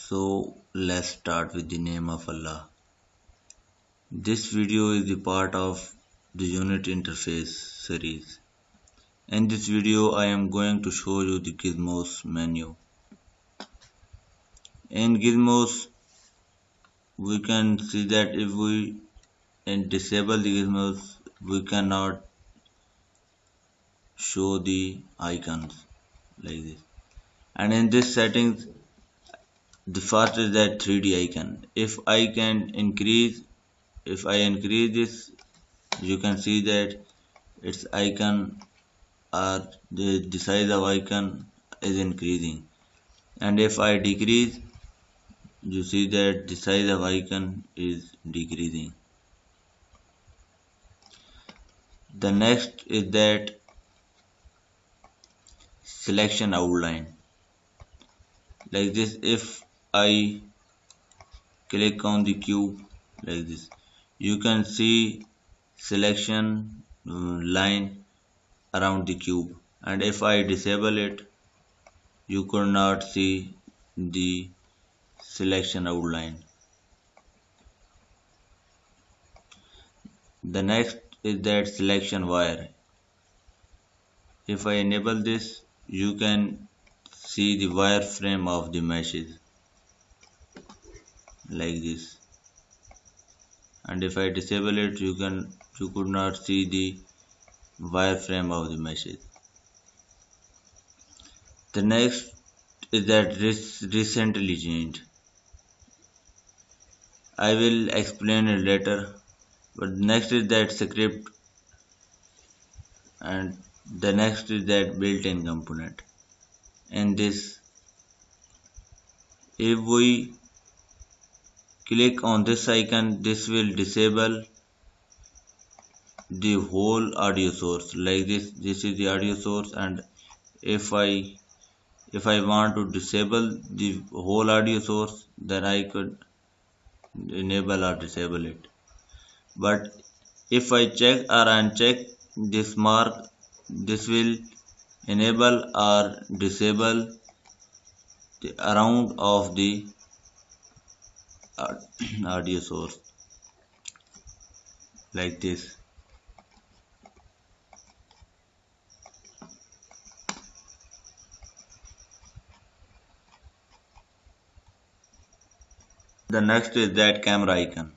So let's start with the name of Allah. This video is the part of the unit interface series. In this video I am going to show you the Gizmos menu. In Gizmos we can see that if we disable the Gizmos we cannot show the icons like this. And in this settings the first is that 3D icon. If I increase this, you can see that its icon or the size of icon is increasing, and if I decrease, you see that the size of icon is decreasing. The next is that selection outline. Like this, if I click on the cube like this, you can see selection line around the cube, and if I disable it, you could not see the selection outline. The next is that selection wire. If I enable this, you can see the wireframe of the meshes like this, and if I disable it, you could not see the wireframe of the meshes. The next is that recently changed. I will explain it later, but next is that script, and the next is that built-in component. In this, if we click on this icon, this will disable the whole audio source like this. This is the audio source, and if I want to disable the whole audio source, then I could enable or disable it. But if I check or uncheck this mark, this will enable or disable the around of the audio source like this. The next is that camera icon.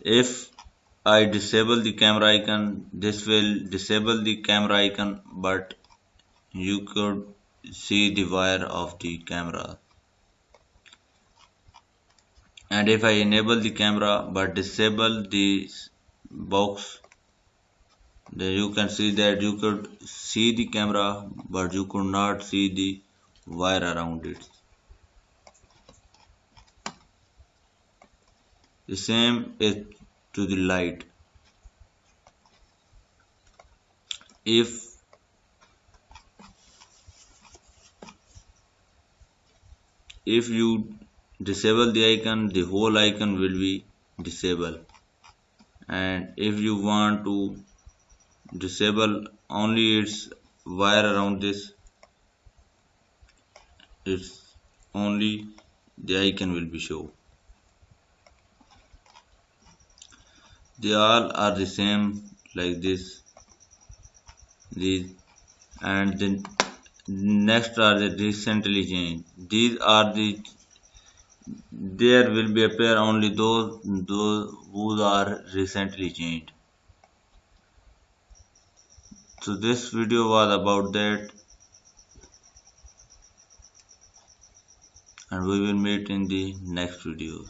If I disable the camera icon, this will disable the camera icon, but you could see the wire of the camera. And if I enable the camera but disable this box, then you can see that you could see the camera but you could not see the wire around it. The same is to the light. If you disable the icon, the whole icon will be disabled, and if you want to disable only its wire around this, it's only the icon will be shown. They all are the same like this, these, and then next are the recently changed. These are there will be appear only those who are recently changed. So this video was about that, and we will meet in the next video.